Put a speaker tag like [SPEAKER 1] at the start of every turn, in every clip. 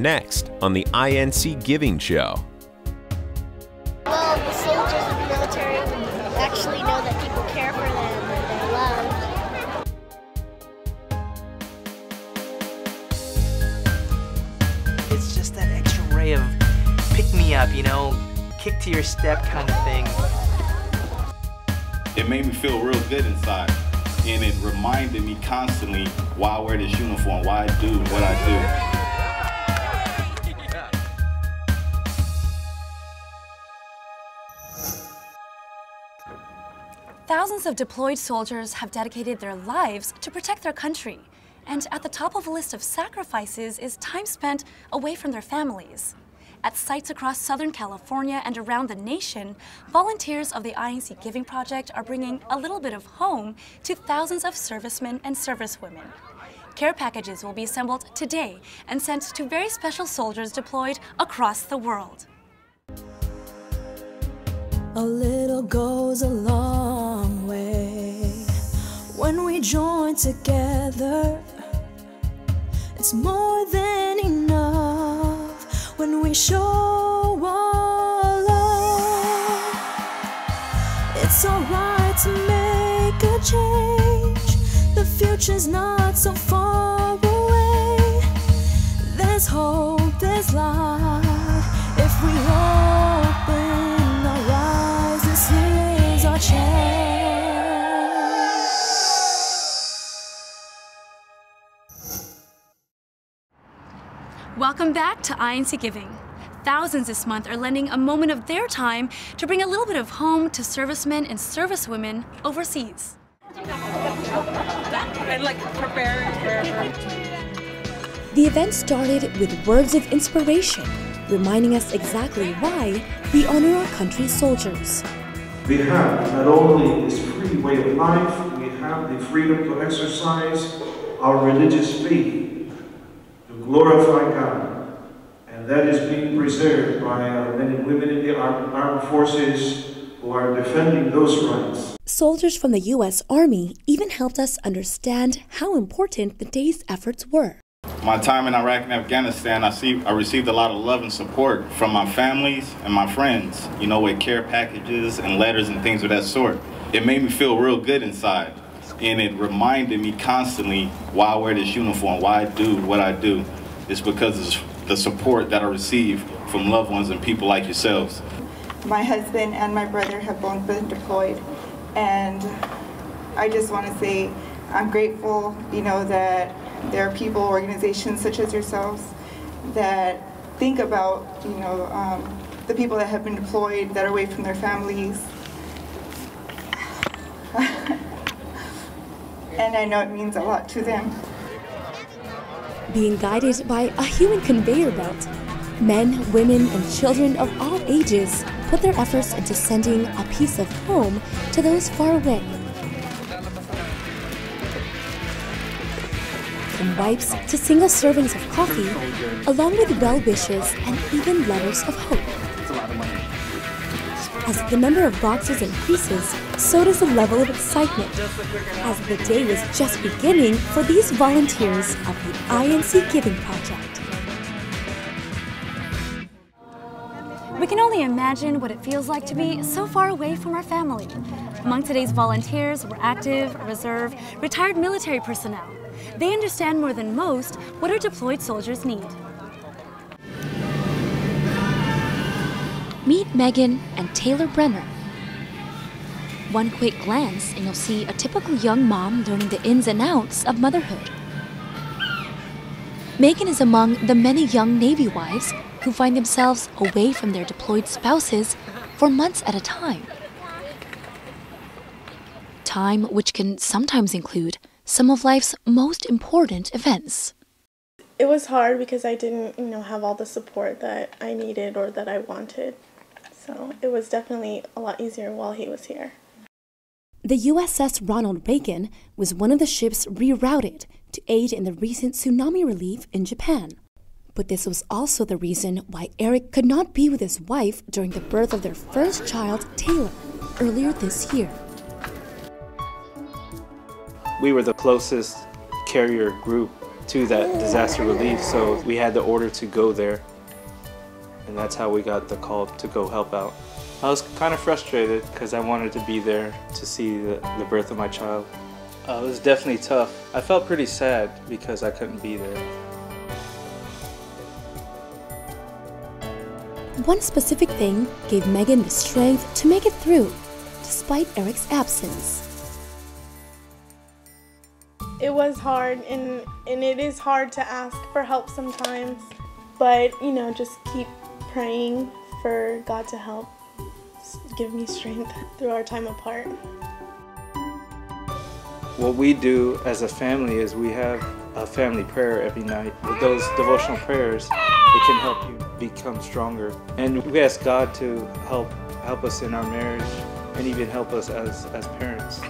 [SPEAKER 1] next on the INC Giving Show.
[SPEAKER 2] Well, the soldiers of the military actually know that people care for them and they love.
[SPEAKER 3] It's just that extra ray of pick me up, you know, kick to your step kind of thing.
[SPEAKER 4] It made me feel real good inside, and it reminded me constantly why I wear this uniform, why I do what I do.
[SPEAKER 5] Thousands of deployed soldiers have dedicated their lives to protect their country. And at the top of a list of sacrifices is time spent away from their families. At sites across Southern California and around the nation, volunteers of the INC Giving Project are bringing a little bit of home to thousands of servicemen and servicewomen. Care packages will be assembled today and sent to very special soldiers deployed across the world.
[SPEAKER 6] A little goes a long way when we join together. It's more than enough when we show our love. It's alright to make a change. The future's not so far away. There's hope, there's light. If we open our eyes, this is our chance.
[SPEAKER 5] Welcome back to INC Giving. Thousands this month are lending a moment of their time to bring a little bit of home to servicemen and servicewomen overseas.
[SPEAKER 7] And like prepare.
[SPEAKER 8] The event started with words of inspiration, reminding us exactly why we honor our country's soldiers.
[SPEAKER 9] We have not only this free way of life, we have the freedom to exercise our religious faith, to glorify God. And that is being preserved by our men and women in the armed forces who are defending those rights.
[SPEAKER 8] Soldiers from the U.S. Army even helped us understand how important the day's efforts were.
[SPEAKER 4] My time in Iraq and Afghanistan, I received a lot of love and support from my families and my friends, you know, with care packages and letters and things of that sort. It made me feel real good inside, and it reminded me constantly why I wear this uniform, why I do what I do. It's because of the support that I receive from loved ones and people like yourselves.
[SPEAKER 7] My husband and my brother have both been deployed, and I just want to say I'm grateful, you know, that there are people, organizations such as yourselves that think about, you know, the people that have been deployed, that are away from their families. And I know it means a lot to them.
[SPEAKER 8] Being guided by a human conveyor belt, men, women, and children of all ages put their efforts into sending a piece of home to those far away. From wipes to single servings of coffee, along with well wishes and even letters of hope. As the number of boxes increases, so does the level of excitement, as the day was just beginning for these volunteers of the INC Giving Project.
[SPEAKER 5] We can only imagine what it feels like to be so far away from our family. Among today's volunteers were active, reserve, retired military personnel. They understand more than most what our deployed soldiers need.
[SPEAKER 8] Meet Megan and Taylor Brenner. One quick glance and you'll see a typical young mom learning the ins and outs of motherhood. Megan is among the many young Navy wives who find themselves away from their deployed spouses for months at a time. Time which can sometimes include some of life's most important events.
[SPEAKER 10] It was hard because I didn't, have all the support that I needed or that I wanted. So it was definitely a lot easier while he was here.
[SPEAKER 8] The USS Ronald Reagan was one of the ships rerouted to aid in the recent tsunami relief in Japan. But this was also the reason why Eric could not be with his wife during the birth of their first child, Taylor, earlier this year.
[SPEAKER 11] We were the closest carrier group to that disaster relief, so we had the order to go there, and that's how we got the call to go help out. I was kind of frustrated because I wanted to be there to see the birth of my child. It was definitely tough. I felt pretty sad because I couldn't be there.
[SPEAKER 8] One specific thing gave Megan the strength to make it through, despite Eric's absence.
[SPEAKER 10] It was hard, and it is hard to ask for help sometimes, but you know, just keep praying for God to help give me strength through our time apart.
[SPEAKER 11] What we do as a family is we have a family prayer every night. With those devotional prayers, it can help you become stronger. And we ask God to help us in our marriage and even help us as parents.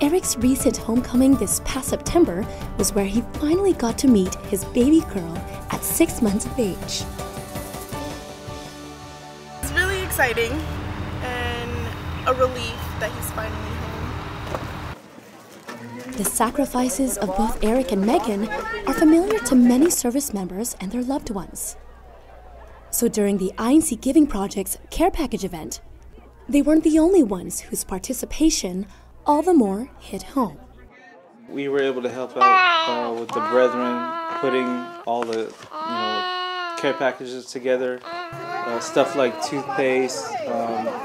[SPEAKER 8] Eric's recent homecoming this past September was where he finally got to meet his baby girl at 6 months of age.
[SPEAKER 10] It's really exciting and a relief that he's finally home.
[SPEAKER 8] The sacrifices of both Eric and Megan are familiar to many service members and their loved ones. So during the INC Giving Project's Care Package event, they weren't the only ones whose participation all the more hit home.
[SPEAKER 11] We were able to help out with the brethren, putting all the care packages together. Stuff like toothpaste,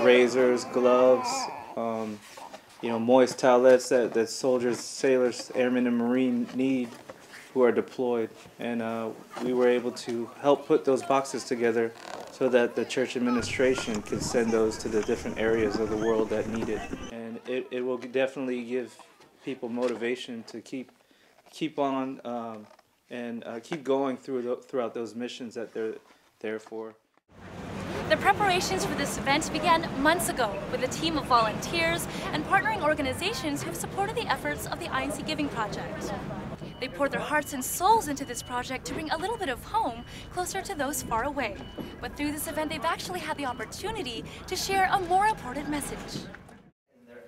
[SPEAKER 11] razors, gloves, moist towelettes that soldiers, sailors, airmen, and Marine need who are deployed. And we were able to help put those boxes together so that the church administration could send those to the different areas of the world that need it. And it will definitely give people motivation to keep on and keep going throughout those missions that they're there for.
[SPEAKER 5] The preparations for this event began months ago with a team of volunteers and partnering organizations who've supported the efforts of the INC Giving Project. They poured their hearts and souls into this project to bring a little bit of home closer to those far away. But through this event, they've actually had the opportunity to share a more important message.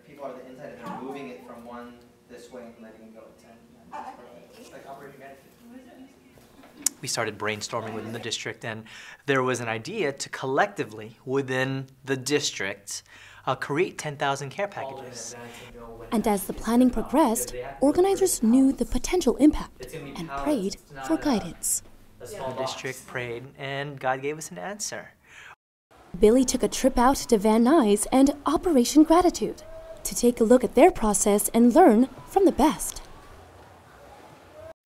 [SPEAKER 3] People are the inside and they're moving it from one this way and letting it go to 10. It's like operating gratitude. We started brainstorming within the district, and there was an idea to collectively, within the district, create 10,000 care packages.
[SPEAKER 8] And as the planning progressed, organizers knew the potential impact and prayed for guidance.
[SPEAKER 3] The district prayed, and God gave us an answer.
[SPEAKER 8] Billy took a trip out to Van Nuys and Operation Gratitude to take a look at their process and learn from the best.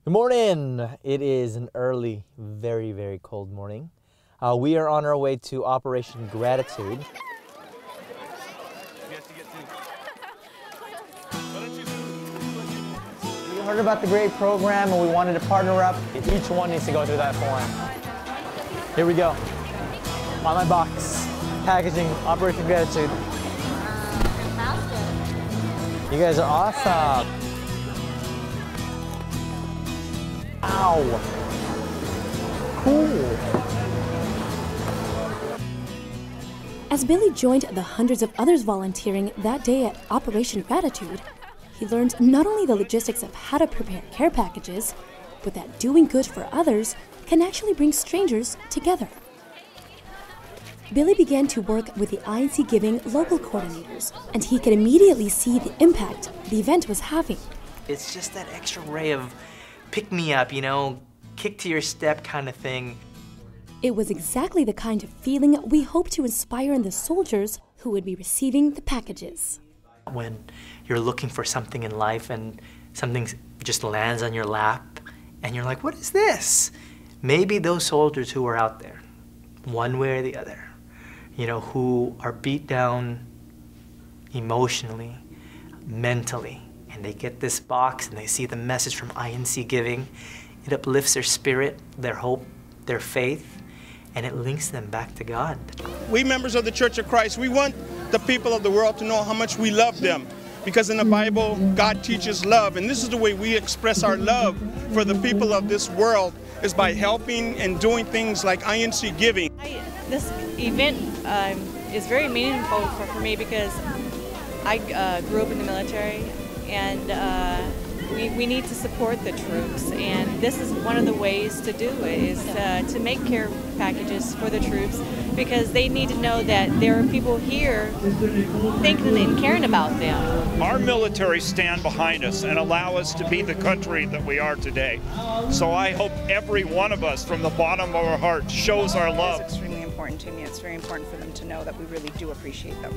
[SPEAKER 12] Good morning. It is an early, very, very cold morning. We are on our way to Operation Gratitude. We heard about the great program and we wanted to partner up. Each one needs to go through that form. Here we go. On my box, packaging Operation Gratitude. You guys are awesome. Wow. Cool.
[SPEAKER 8] As Billy joined the hundreds of others volunteering that day at Operation Gratitude, he learned not only the logistics of how to prepare care packages, but that doing good for others can actually bring strangers together. Billy began to work with the INC Giving local coordinators, and he could immediately see the impact the event was having.
[SPEAKER 3] It's just that extra ray of pick-me-up, kick to your step kind of thing.
[SPEAKER 8] It was exactly the kind of feeling we hope to inspire in the soldiers who would be receiving the packages.
[SPEAKER 3] When you're looking for something in life and something just lands on your lap and you're like, what is this? Maybe those soldiers who are out there, one way or the other, who are beat down emotionally, mentally, and they get this box and they see the message from INC Giving, it uplifts their spirit, their hope, their faith, and it links them back to God.
[SPEAKER 13] We members of the Church of Christ, we want the people of the world to know how much we love them. Because in the Bible, God teaches love, and this is the way we express our love for the people of this world, is by helping and doing things like INC Giving.
[SPEAKER 14] This event is very meaningful for me because I grew up in the military, and we need to support the troops, and this is one of the ways to do it, is to make care packages for the troops, because they need to know that there are people here thinking and caring about them.
[SPEAKER 15] Our military stand behind us and allow us to be the country that we are today. So I hope every one of us, from the bottom of our heart, shows our love.
[SPEAKER 16] It's extremely important to me. It's very important for them to know that we really do appreciate them.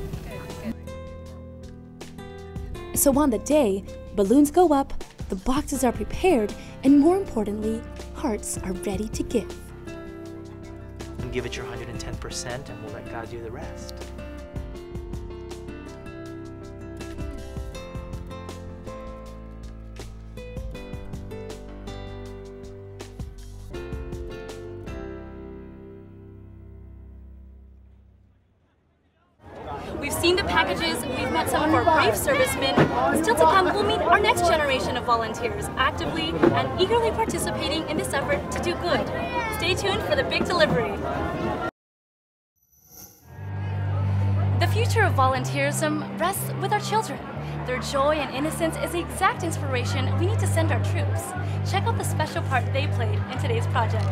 [SPEAKER 8] So on the day, balloons go up, the boxes are prepared, and more importantly, hearts are ready to give.
[SPEAKER 3] Give it your 110% and we'll let God do the rest.
[SPEAKER 5] We've seen the packages, we've met some of our brave servicemen. Still to come, we'll meet our next generation of volunteers, actively and eagerly participating in this effort to do good. Stay tuned for the big delivery. The future of volunteerism rests with our children. Their joy and innocence is the exact inspiration we need to send our troops. Check out the special part they played in today's project.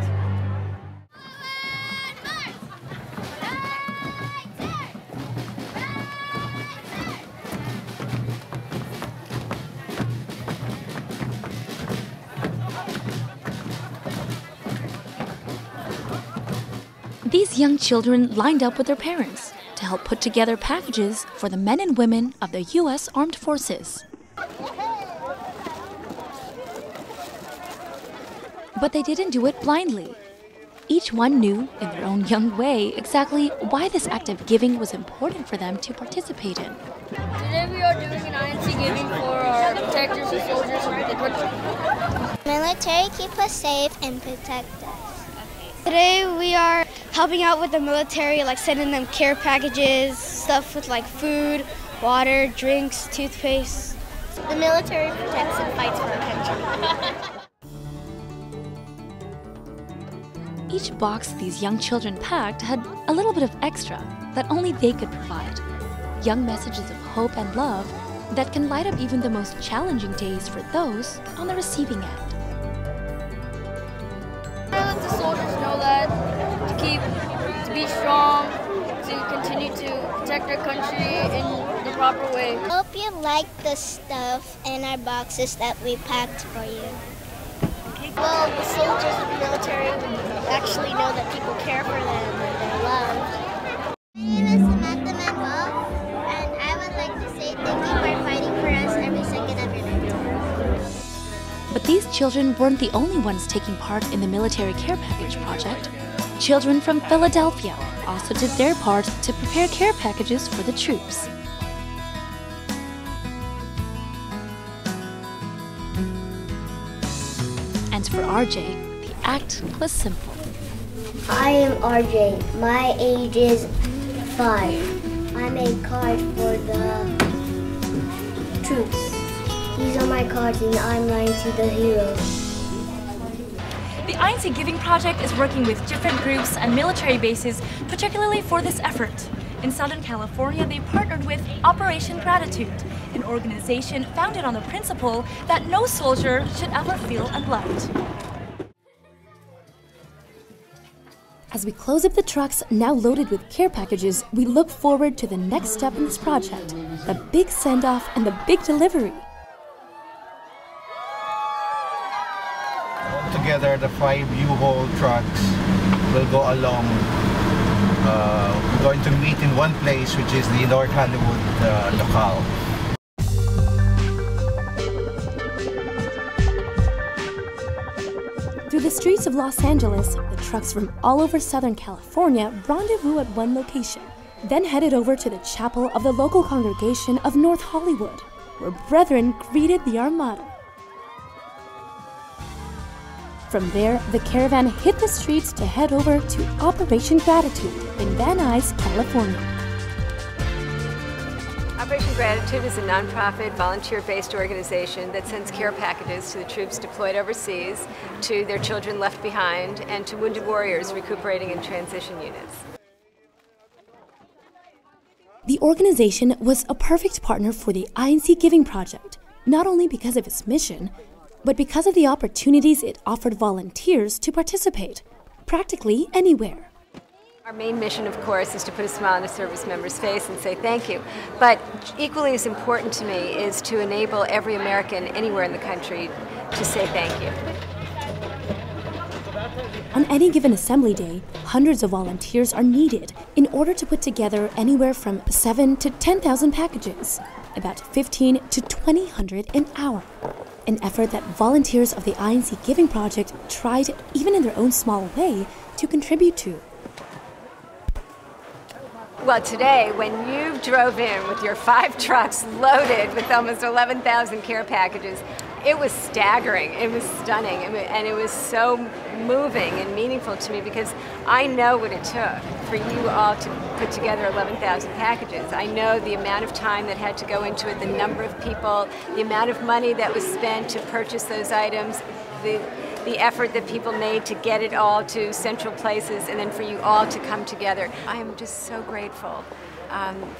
[SPEAKER 5] These young children lined up with their parents to help put together packages for the men and women of the U.S. Armed Forces. But they didn't do it blindly. Each one knew, in their own young way, exactly why this act of giving was important for them to participate in.
[SPEAKER 2] Today we are doing an INC giving for our protectors and soldiers of the country. Military keep us safe and protect us. Today we are helping out with the military, like sending them care packages, stuff with like food, water, drinks, toothpaste. The military protects and fights for our country.
[SPEAKER 5] Each box these young children packed had a little bit of extra that only they could provide. Young messages of hope and love that can light up even the most challenging days for those on the receiving end.
[SPEAKER 2] Let the soldiers know that to be strong, to continue to protect our country in the proper way. Hope you like the stuff in our boxes that we packed for you. Well, the soldiers of the military actually know that people care for them and they're loved. My name is Samantha Manuel, and I would like to say thank you for fighting for us every second of your life.
[SPEAKER 5] But these children weren't the only ones taking part in the military care package project. Children from Philadelphia also did their part to prepare care packages for the troops. And for RJ, the act was simple.
[SPEAKER 2] I am RJ. My age is 5. I made cards for the troops. These are my cards and I'm writing to the heroes.
[SPEAKER 5] The INC Giving Project is working with different groups and military bases, particularly for this effort. In Southern California, they partnered with Operation Gratitude, an organization founded on the principle that no soldier should ever feel unloved.
[SPEAKER 8] As we close up the trucks now loaded with care packages, we look forward to the next step in this project, the big send-off and the big delivery.
[SPEAKER 17] Together, the 5 U-Haul trucks will go along. We're going to meet in one place, which is the North Hollywood locale.
[SPEAKER 8] Through the streets of Los Angeles, the trucks from all over Southern California rendezvous at one location, then headed over to the chapel of the local congregation of North Hollywood, where brethren greeted the Armada. From there, the caravan hit the streets to head over to Operation Gratitude in Van Nuys, California.
[SPEAKER 18] Operation Gratitude is a nonprofit, volunteer-based organization that sends care packages to the troops deployed overseas, to their children left behind, and to wounded warriors recuperating in transition units.
[SPEAKER 8] The organization was a perfect partner for the INC Giving Project, not only because of its mission, but because of the opportunities it offered volunteers to participate, practically anywhere.
[SPEAKER 18] Our main mission, of course, is to put a smile on a service member's face and say thank you. But equally as important to me is to enable every American anywhere in the country to say thank you.
[SPEAKER 8] On any given assembly day, hundreds of volunteers are needed in order to put together anywhere from 7,000 to 10,000 packages, about 15 to 2,000 an hour. An effort that volunteers of the INC Giving Project tried, even in their own small way, to contribute to.
[SPEAKER 18] Well, today, when you drove in with your 5 trucks loaded with almost 11,000 care packages, it was staggering, it was stunning, and it was so moving and meaningful to me because I know what it took for you all to put together 11,000 packages. I know the amount of time that had to go into it, the number of people, the amount of money that was spent to purchase those items, the effort that people made to get it all to central places, and then for you all to come together. I am just so grateful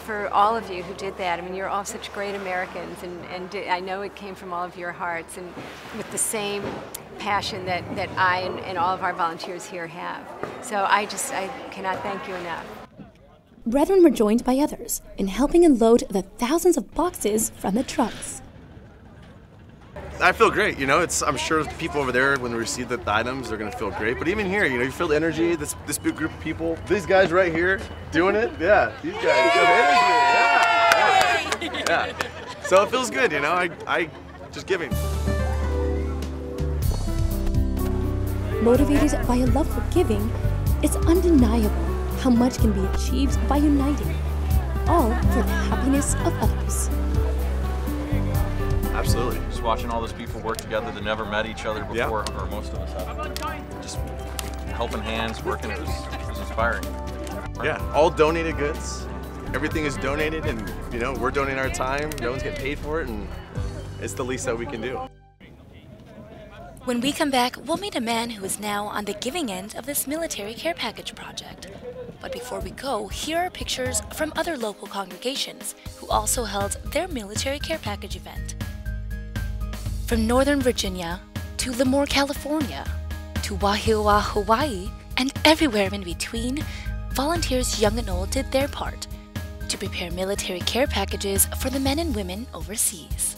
[SPEAKER 18] for all of you who did that. I mean, you're all such great Americans, and I know it came from all of your hearts and with the same passion that I and all of our volunteers here have. So I cannot thank you enough.
[SPEAKER 8] Brethren were joined by others in helping unload the thousands of boxes from the trucks.
[SPEAKER 19] I feel great, you know. I'm sure the people over there, when they receive the items, they're gonna feel great. But even here, you know, you feel the energy. This big group of people. These guys right here doing it. Yeah, these guys feel the energy. Yeah. So it feels good, you know. I just giving.
[SPEAKER 8] Motivated by a love for giving, it's undeniable how much can be achieved by uniting, all for the happiness of others.
[SPEAKER 19] Absolutely.
[SPEAKER 20] Just watching all those people work together that never met each other before, or most of us have. Just helping hands, working, it was inspiring.
[SPEAKER 19] Yeah, all donated goods. Everything is donated, and you know, we're donating our time. No one's getting paid for it, and it's the least that we can do.
[SPEAKER 8] When we come back, we'll meet a man who is now on the giving end of this military care package project. But before we go, here are pictures from other local congregations who also held their military care package event. From Northern Virginia to Lemoore, California, to Wahiawa, Hawaii, and everywhere in between, volunteers young and old did their part to prepare military care packages for the men and women overseas.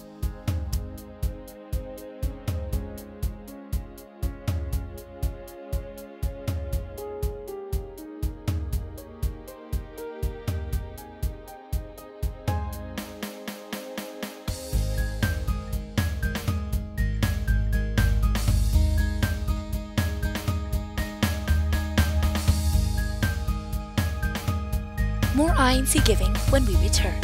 [SPEAKER 8] More INC Giving when we return.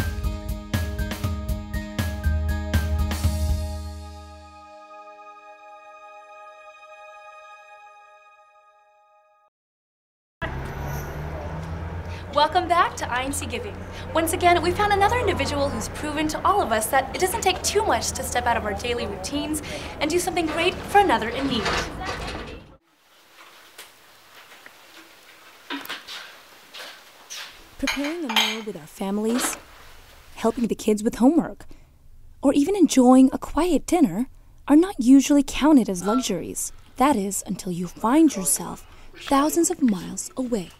[SPEAKER 8] Welcome back to INC Giving. Once again, we found another individual who's proven to all of us that it doesn't take too much to step out of our daily routines and do something great for another in need. Preparing a meal with our families, helping the kids with homework, or even enjoying a quiet dinner are not usually counted as luxuries. That is, until you find yourself thousands of miles away.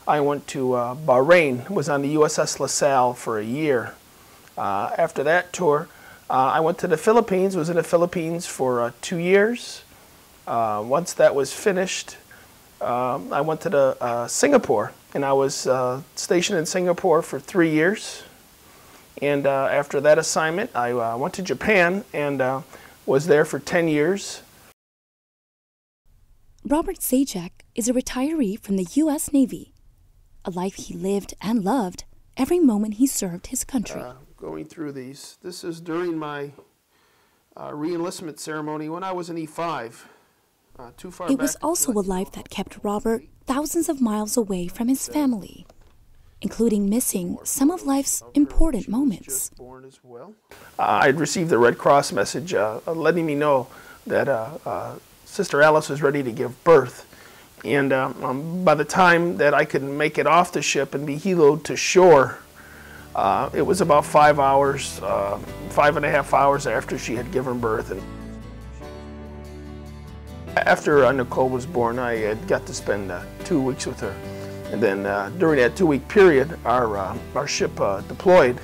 [SPEAKER 21] I went to Bahrain, was on the USS LaSalle for a year. After that tour, I went to the Philippines, was in the Philippines for 2 years. Once that was finished, I went to Singapore, and I was stationed in Singapore for 3 years. And after that assignment, I went to Japan and was there for 10 years.
[SPEAKER 8] Robert Sajak is a retiree from the U.S. Navy, a life he lived and loved every moment he served his country.
[SPEAKER 21] Going through these, this is during my re-enlistment ceremony when I was in E5.
[SPEAKER 8] It was also a life that kept Robert thousands of miles away from his family, including missing some of life's important moments.
[SPEAKER 21] I'd received the Red Cross message letting me know that Sister Alice was ready to give birth. And by the time that I could make it off the ship and be heloed to shore, It was about 5 hours, 5.5 hours after she had given birth. And after Nicole was born, I had got to spend 2 weeks with her. And then during that 2-week period, our ship deployed.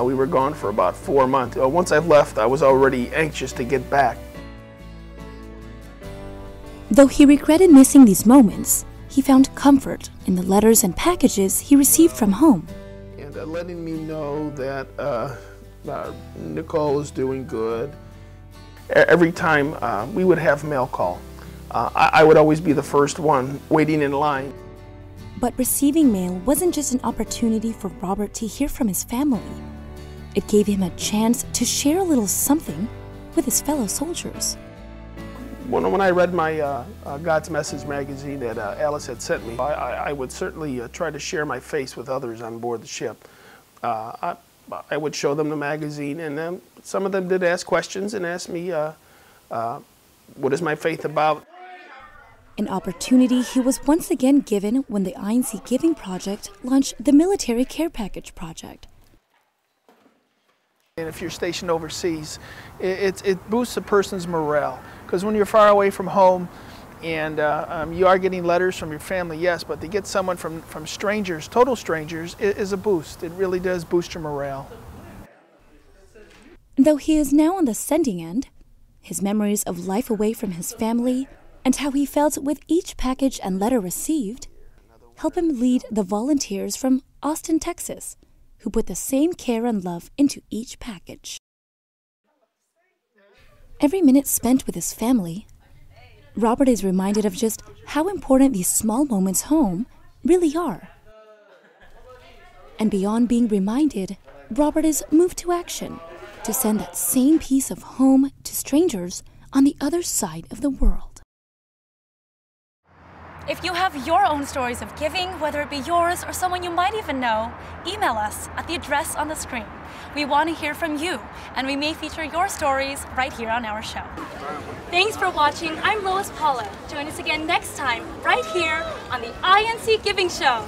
[SPEAKER 21] We were gone for about 4 months. Once I left, I was already anxious to get back.
[SPEAKER 8] Though he regretted missing these moments, he found comfort in the letters and packages he received from home.
[SPEAKER 21] And letting me know that Nicole is doing good. Every time we would have mail call, I would always be the first one waiting in line.
[SPEAKER 8] But receiving mail wasn't just an opportunity for Robert to hear from his family. It gave him a chance to share a little something with his fellow soldiers.
[SPEAKER 21] When I read my God's Message magazine that Alice had sent me, I would certainly try to share my face with others on board the ship. I would show them the magazine, and some of them did ask questions and ask me, what is my faith about?
[SPEAKER 8] An opportunity he was once again given when the INC Giving Project launched the Military Care Package Project.
[SPEAKER 21] And if you're stationed overseas, it boosts a person's morale. Because when you're far away from home and you are getting letters from your family, yes, but to get someone from strangers, total strangers, is a boost. It really does boost your morale.
[SPEAKER 8] Though he is now on the sending end, his memories of life away from his family and how he felt with each package and letter received help him lead the volunteers from Austin, Texas, who put the same care and love into each package. Every minute spent with his family, Robert is reminded of just how important these small moments home really are. And beyond being reminded, Robert is moved to action to send that same piece of home to strangers on the other side of the world.
[SPEAKER 5] If you have your own stories of giving, whether it be yours or someone you might even know, email us at the address on the screen. We want to hear from you, and we may feature your stories right here on our show. Thanks for watching. I'm Lois Paula. Join us again next time, right here on the INC Giving Show.